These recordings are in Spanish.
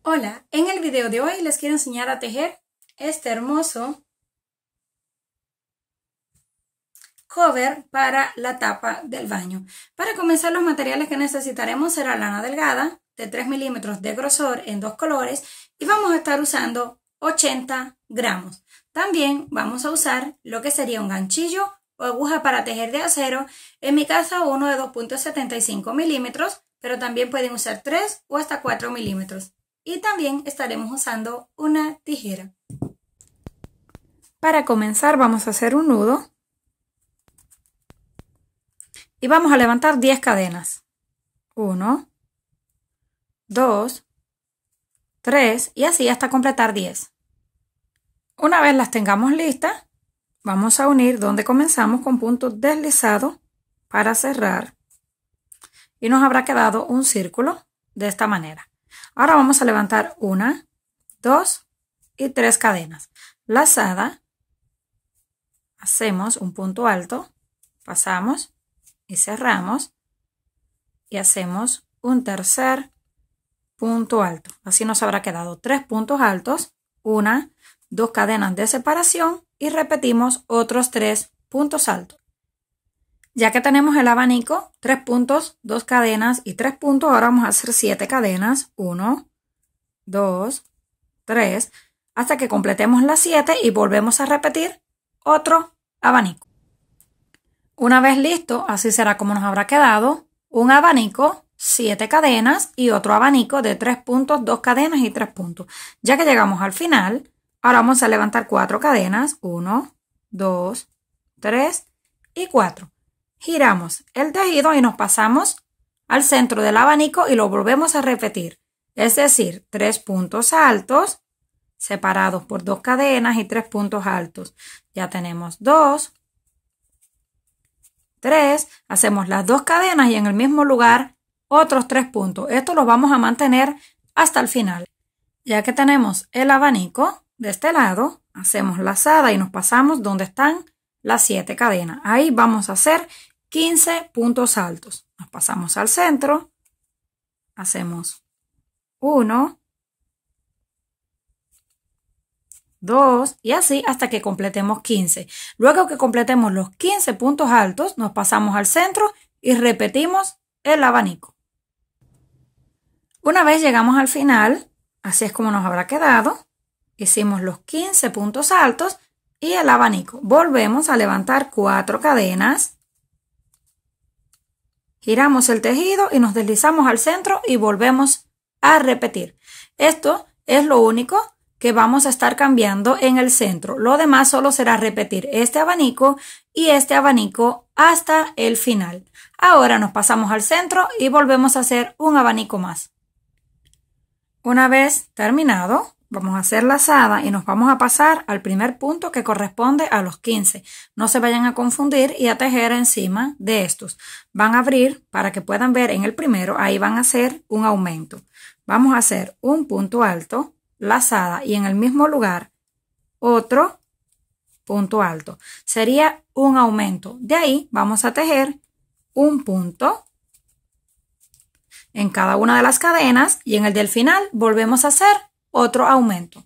Hola, en el video de hoy les quiero enseñar a tejer este hermoso cover para la tapa del baño. Para comenzar, los materiales que necesitaremos será lana delgada de 3 milímetros de grosor en 2 colores y vamos a estar usando 80 gramos. También vamos a usar lo que sería un ganchillo o aguja para tejer de acero, en mi caso uno de 2.75 milímetros, pero también pueden usar 3 o hasta 4 milímetros. Y también estaremos usando una tijera. Para comenzar vamos a hacer un nudo y vamos a levantar 10 cadenas. 1, 2, 3 y así hasta completar 10. Una vez las tengamos listas, vamos a unir donde comenzamos con punto deslizado para cerrar y nos habrá quedado un círculo de esta manera. Ahora vamos a levantar 1, 2 y 3 cadenas. Lazada, hacemos un punto alto, pasamos y cerramos y hacemos un tercer punto alto. Así nos habrá quedado 3 puntos altos, 1, 2 cadenas de separación y repetimos otros 3 puntos altos. Ya que tenemos el abanico, 3 puntos, 2 cadenas y 3 puntos, ahora vamos a hacer 7 cadenas, 1, 2, 3, hasta que completemos las 7 y volvemos a repetir otro abanico. Una vez listo, así será como nos habrá quedado un abanico, 7 cadenas y otro abanico de 3 puntos, 2 cadenas y 3 puntos. Ya que llegamos al final, ahora vamos a levantar 4 cadenas, 1, 2, 3 y 4. Giramos el tejido y nos pasamos al centro del abanico y lo volvemos a repetir. Es decir, 3 puntos altos separados por 2 cadenas y 3 puntos altos. Ya tenemos 2, 3, hacemos las 2 cadenas y en el mismo lugar otros 3 puntos. Esto lo vamos a mantener hasta el final. Ya que tenemos el abanico de este lado, hacemos lazada y nos pasamos donde están las 7 cadenas. Ahí vamos a hacer 15 puntos altos. Nos pasamos al centro, hacemos 1, 2 y así hasta que completemos 15. Luego que completemos los 15 puntos altos, nos pasamos al centro y repetimos el abanico. Una vez llegamos al final, así es como nos habrá quedado. Hicimos los 15 puntos altos y el abanico. Volvemos a levantar 4 cadenas. Giramos el tejido y nos deslizamos al centro y volvemos a repetir. Esto es lo único que vamos a estar cambiando en el centro. Lo demás solo será repetir este abanico y este abanico hasta el final. Ahora nos pasamos al centro y volvemos a hacer un abanico más. Una vez terminado, vamos a hacer lazada y nos vamos a pasar al primer punto que corresponde a los 15. No se vayan a confundir y a tejer encima de estos. Van a abrir para que puedan ver en el primero, ahí van a hacer un aumento. Vamos a hacer un punto alto, lazada y en el mismo lugar otro punto alto. Sería un aumento. De ahí vamos a tejer un punto en cada una de las cadenas y en el del final volvemos a hacer otro aumento.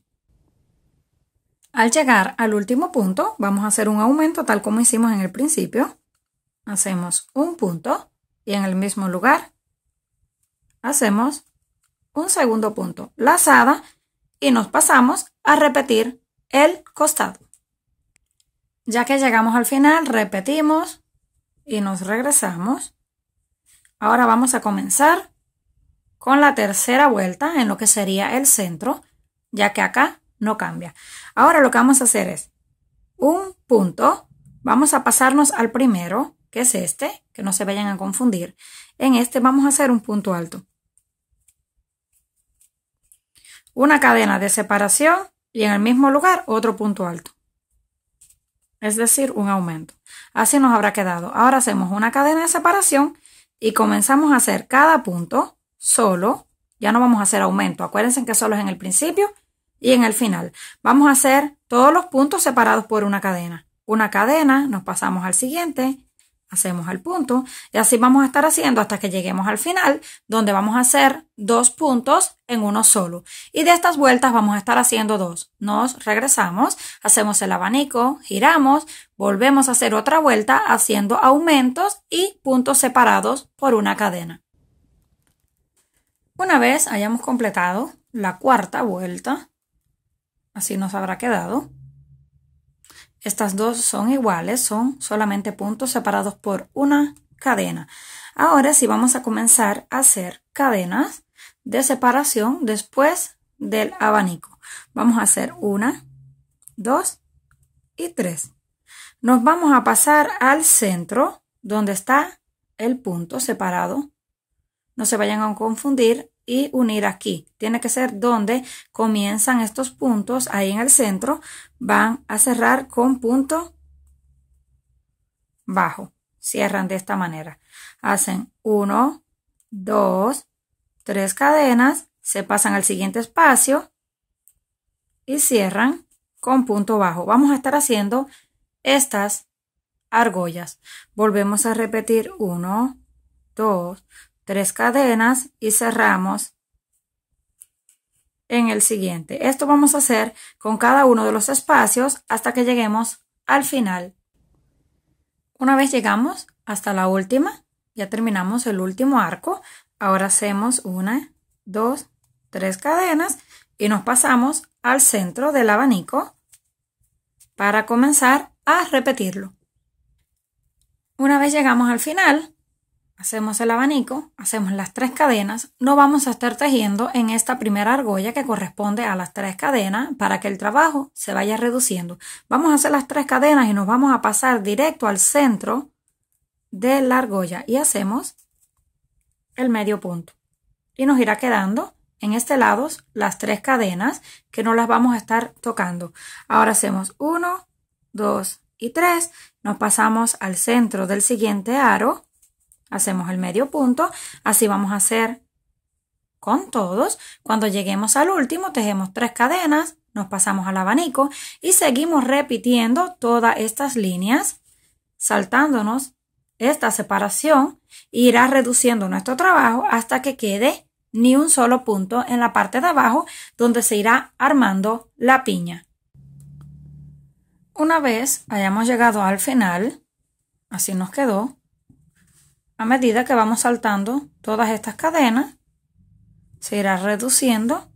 Al llegar al último punto, vamos a hacer un aumento tal como hicimos en el principio. Hacemos un punto y en el mismo lugar hacemos un segundo punto, lazada y nos pasamos a repetir el costado. Ya que llegamos al final, repetimos y nos regresamos. Ahora vamos a comenzar con la tercera vuelta en lo que sería el centro, ya que acá no cambia. Ahora lo que vamos a hacer es un punto, vamos a pasarnos al primero, que es este, que no se vayan a confundir. En este vamos a hacer un punto alto. Una cadena de separación y en el mismo lugar otro punto alto. Es decir, un aumento. Así nos habrá quedado. Ahora hacemos una cadena de separación y comenzamos a hacer cada punto solo, ya no vamos a hacer aumento, acuérdense que solo es en el principio y en el final. Vamos a hacer todos los puntos separados por una cadena. Una cadena, nos pasamos al siguiente, hacemos el punto y así vamos a estar haciendo hasta que lleguemos al final, donde vamos a hacer 2 puntos en uno solo. Y de estas vueltas vamos a estar haciendo 2. Nos regresamos, hacemos el abanico, giramos, volvemos a hacer otra vuelta haciendo aumentos y puntos separados por una cadena. Una vez hayamos completado la cuarta vuelta, así nos habrá quedado. Estas dos son iguales, son solamente puntos separados por una cadena. Ahora sí vamos a comenzar a hacer cadenas de separación después del abanico. Vamos a hacer 1, 2 y 3. Nos vamos a pasar al centro donde está el punto separado. No se vayan a confundir y unir aquí. Tiene que ser donde comienzan estos puntos, ahí en el centro. Van a cerrar con punto bajo. Cierran de esta manera. Hacen 1, 2, 3 cadenas, se pasan al siguiente espacio y cierran con punto bajo. Vamos a estar haciendo estas argollas. Volvemos a repetir 1, 2, 3 cadenas y cerramos en el siguiente. Esto vamos a hacer con cada uno de los espacios hasta que lleguemos al final. Una vez llegamos hasta la última, ya terminamos el último arco. Ahora hacemos 1, 2, 3 cadenas y nos pasamos al centro del abanico para comenzar a repetirlo. Una vez llegamos al final, hacemos el abanico, hacemos las 3 cadenas, no vamos a estar tejiendo en esta primera argolla que corresponde a las 3 cadenas para que el trabajo se vaya reduciendo. Vamos a hacer las 3 cadenas y nos vamos a pasar directo al centro de la argolla y hacemos el medio punto. Y nos irá quedando en este lado las 3 cadenas que no las vamos a estar tocando. Ahora hacemos 1, 2 y 3, nos pasamos al centro del siguiente aro. Hacemos el medio punto, así vamos a hacer con todos. Cuando lleguemos al último, tejemos 3 cadenas, nos pasamos al abanico y seguimos repitiendo todas estas líneas, saltándonos esta separación, irá reduciendo nuestro trabajo hasta que quede ni un solo punto en la parte de abajo donde se irá armando la piña. Una vez hayamos llegado al final, así nos quedó. A medida que vamos saltando todas estas cadenas, se irá reduciendo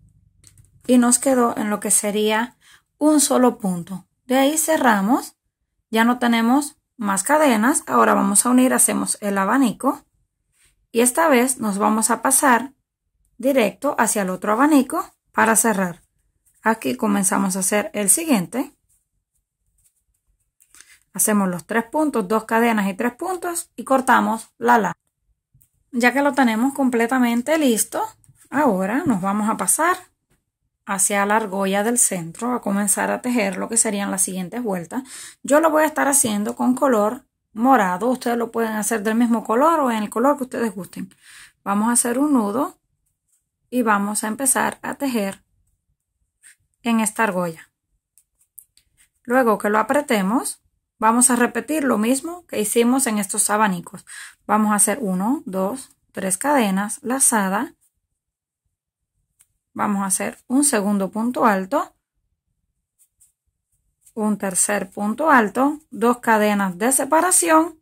y nos quedó en lo que sería un solo punto. De ahí cerramos, ya no tenemos más cadenas. Ahora vamos a unir, hacemos el abanico y esta vez nos vamos a pasar directo hacia el otro abanico para cerrar. Aquí comenzamos a hacer el siguiente. Hacemos los 3 puntos, 2 cadenas y 3 puntos y cortamos la lana. Ya que lo tenemos completamente listo, ahora nos vamos a pasar hacia la argolla del centro a comenzar a tejer lo que serían las siguientes vueltas. Yo lo voy a estar haciendo con color morado. Ustedes lo pueden hacer del mismo color o en el color que ustedes gusten. Vamos a hacer un nudo y vamos a empezar a tejer en esta argolla. Luego que lo apretemos, vamos a repetir lo mismo que hicimos en estos abanicos. Vamos a hacer 1, 2, 3 cadenas lazadas. Vamos a hacer un segundo punto alto, un tercer punto alto, 2 cadenas de separación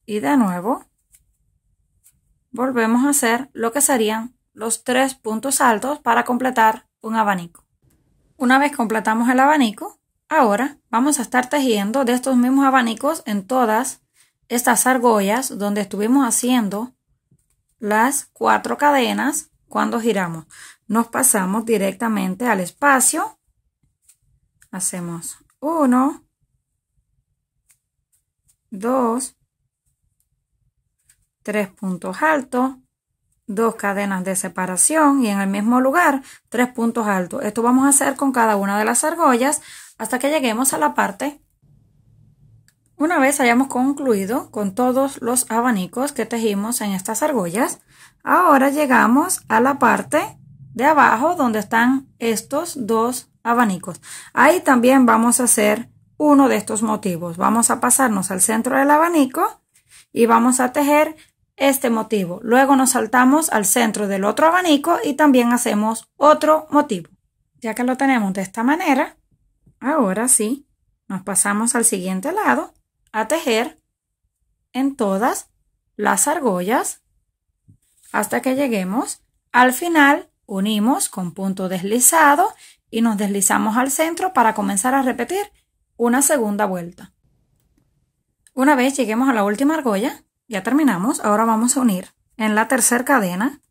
y de nuevo volvemos a hacer lo que serían los 3 puntos altos para completar un abanico. Una vez completamos el abanico, ahora vamos a estar tejiendo de estos mismos abanicos en todas estas argollas donde estuvimos haciendo las 4 cadenas. Cuando giramos, nos pasamos directamente al espacio, hacemos 1, 2, 3 puntos altos, 2 cadenas de separación y en el mismo lugar 3 puntos altos. Esto vamos a hacer con cada una de las argollas hasta que lleguemos a la parte. Una vez hayamos concluido con todos los abanicos que tejimos en estas argollas, ahora llegamos a la parte de abajo donde están estos 2 abanicos. Ahí también vamos a hacer uno de estos motivos. Vamos a pasarnos al centro del abanico y vamos a tejer este motivo. Luego nos saltamos al centro del otro abanico y también hacemos otro motivo. Ya que lo tenemos de esta manera, ahora sí, nos pasamos al siguiente lado a tejer en todas las argollas hasta que lleguemos al final. Unimos con punto deslizado y nos deslizamos al centro para comenzar a repetir una segunda vuelta. Una vez lleguemos a la última argolla, ya terminamos. Ahora vamos a unir en la tercera cadena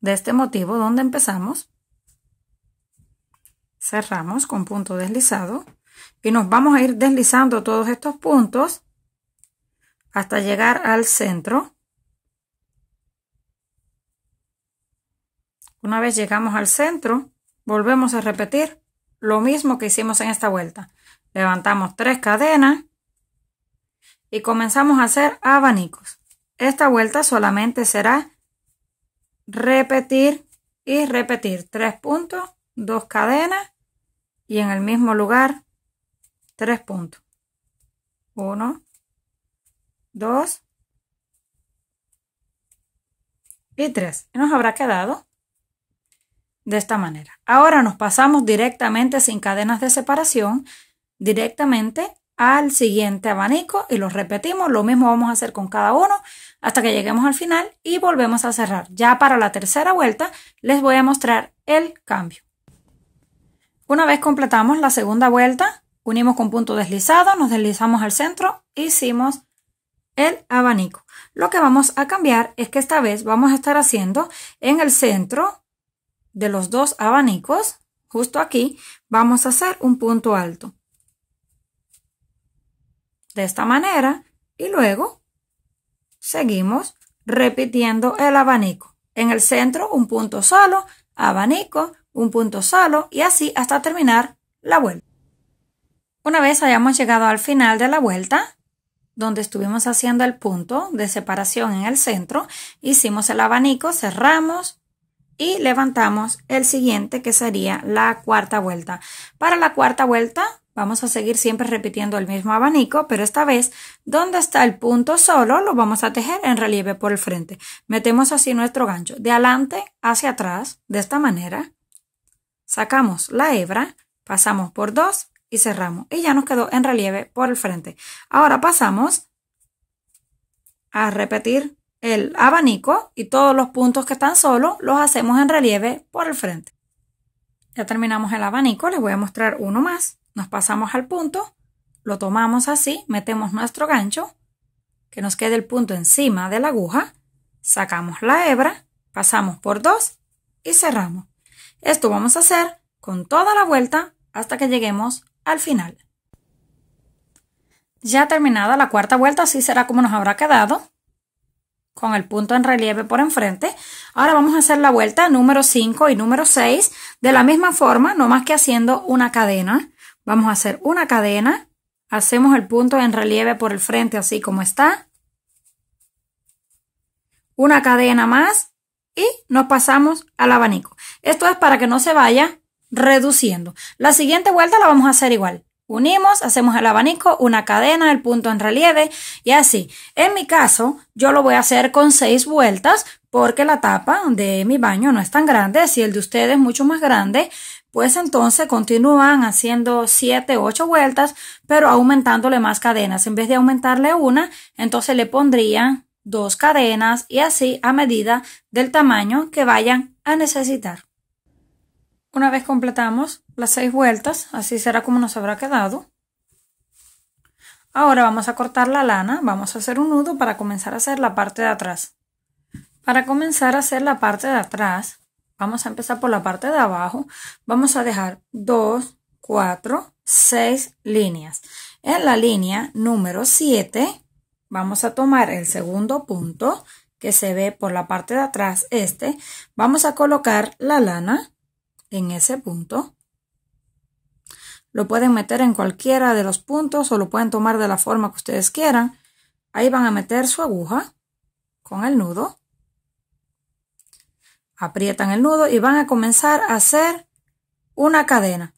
de este motivo donde empezamos. Cerramos con punto deslizado y nos vamos a ir deslizando todos estos puntos hasta llegar al centro. Una vez llegamos al centro, volvemos a repetir lo mismo que hicimos en esta vuelta. Levantamos 3 cadenas y comenzamos a hacer abanicos. Esta vuelta solamente será repetir y repetir 3 puntos, 2 cadenas y en el mismo lugar 3 puntos. 1, 2 y 3. Y nos habrá quedado de esta manera. Ahora nos pasamos directamente sin cadenas de separación, directamente al siguiente abanico y los repetimos. Lo mismo vamos a hacer con cada uno hasta que lleguemos al final y volvemos a cerrar. Ya para la tercera vuelta les voy a mostrar el cambio. Una vez completamos la segunda vuelta, unimos con punto deslizado, nos deslizamos al centro, hicimos el abanico. Lo que vamos a cambiar es que esta vez vamos a estar haciendo en el centro de los 2 abanicos, justo aquí, vamos a hacer un punto alto. De esta manera y luego seguimos repitiendo el abanico. En el centro un punto solo, abanico, un punto solo y así hasta terminar la vuelta. Una vez hayamos llegado al final de la vuelta, donde estuvimos haciendo el punto de separación en el centro, hicimos el abanico, cerramos y levantamos el siguiente, que sería la cuarta vuelta. Para la cuarta vuelta vamos a seguir siempre repitiendo el mismo abanico, pero esta vez donde está el punto solo lo vamos a tejer en relieve por el frente. Metemos así nuestro gancho de adelante hacia atrás de esta manera, sacamos la hebra, pasamos por 2 y cerramos y ya nos quedó en relieve por el frente. Ahora pasamos a repetir el abanico y todos los puntos que están solos los hacemos en relieve por el frente. Ya terminamos el abanico, les voy a mostrar uno más. Nos pasamos al punto, lo tomamos así, metemos nuestro gancho, que nos quede el punto encima de la aguja, sacamos la hebra, pasamos por 2 y cerramos. Esto vamos a hacer con toda la vuelta hasta que lleguemos al final. Ya terminada la cuarta vuelta, así será como nos habrá quedado, con el punto en relieve por enfrente. Ahora vamos a hacer la vuelta número 5 y número 6 de la misma forma, no más que haciendo una cadena. Vamos a hacer una cadena, hacemos el punto en relieve por el frente así como está, una cadena más y nos pasamos al abanico. Esto es para que no se vaya reduciendo. La siguiente vuelta la vamos a hacer igual. Unimos, hacemos el abanico, una cadena, el punto en relieve y así. En mi caso, yo lo voy a hacer con 6 vueltas porque la tapa de mi baño no es tan grande. Si el de ustedes es mucho más grande, pues entonces continúan haciendo 7, 8 vueltas, pero aumentándole más cadenas. En vez de aumentarle una, entonces le pondrían 2 cadenas y así a medida del tamaño que vayan a necesitar. Una vez completamos las 6 vueltas, así será como nos habrá quedado. Ahora vamos a cortar la lana, vamos a hacer un nudo para comenzar a hacer la parte de atrás. Para comenzar a hacer la parte de atrás, vamos a empezar por la parte de abajo. Vamos a dejar 2, 4, 6 líneas. En la línea número 7 vamos a tomar el segundo punto que se ve por la parte de atrás, vamos a colocar la lana en ese punto. Lo pueden meter en cualquiera de los puntos o lo pueden tomar de la forma que ustedes quieran. Ahí van a meter su aguja con el nudo. Aprietan el nudo y van a comenzar a hacer una cadena.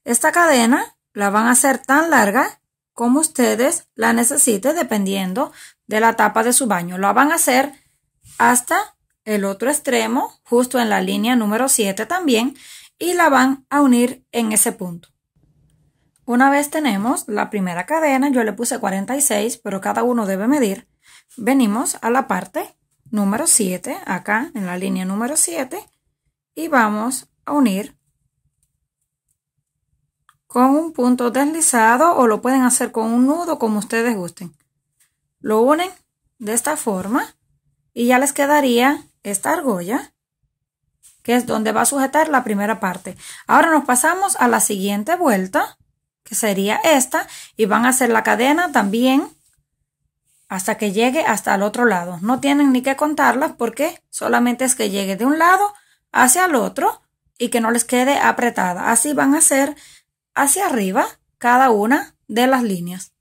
Esta cadena la van a hacer tan larga como ustedes la necesiten dependiendo de la tapa de su baño. La van a hacer hasta el otro extremo, justo en la línea número 7 también, y la van a unir en ese punto. Una vez tenemos la primera cadena, yo le puse 46, pero cada uno debe medir. Venimos a la parte número 7, acá en la línea número 7, y vamos a unir con un punto deslizado, o lo pueden hacer con un nudo como ustedes gusten. Lo unen de esta forma y ya les quedaría esta argolla, que es donde va a sujetar la primera parte. Ahora nos pasamos a la siguiente vuelta, que sería esta, y van a hacer la cadena también hasta que llegue hasta el otro lado. No tienen ni que contarlas porque solamente es que llegue de un lado hacia el otro y que no les quede apretada. Así van a hacer hacia arriba cada una de las líneas.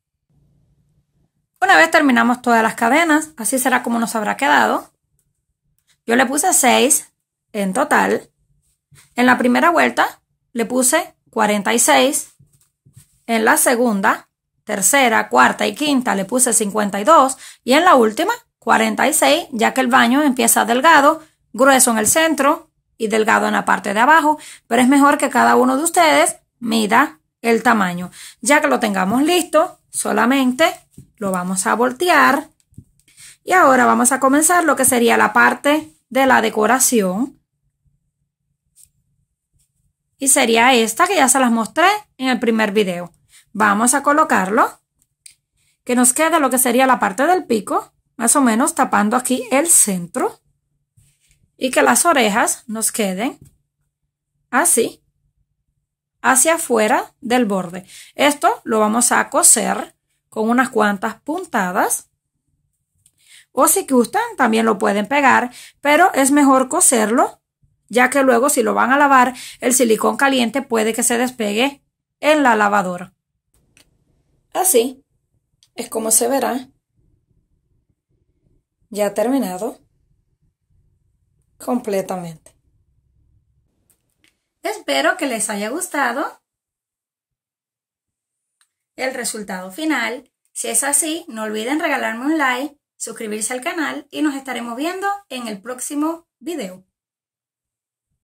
Una vez terminamos todas las cadenas, así será como nos habrá quedado. Yo le puse 6 en total. En la primera vuelta le puse 46. En la segunda, tercera, cuarta y quinta le puse 52. Y en la última, 46, ya que el baño empieza delgado, grueso en el centro y delgado en la parte de abajo. Pero es mejor que cada uno de ustedes mida el tamaño. Ya que lo tengamos listo, solamente lo vamos a voltear. Y ahora vamos a comenzar lo que sería la parte de la decoración. Y sería esta que ya se las mostré en el primer video. Vamos a colocarlo, que nos quede lo que sería la parte del pico, más o menos tapando aquí el centro. Y que las orejas nos queden así, hacia afuera del borde. Esto lo vamos a coser con unas cuantas puntadas. O si gustan, también lo pueden pegar, pero es mejor coserlo, ya que luego si lo van a lavar, el silicón caliente puede que se despegue en la lavadora. Así es como se verá ya terminado completamente. Espero que les haya gustado el resultado final. Si es así, no olviden regalarme un like, suscribirse al canal y nos estaremos viendo en el próximo video.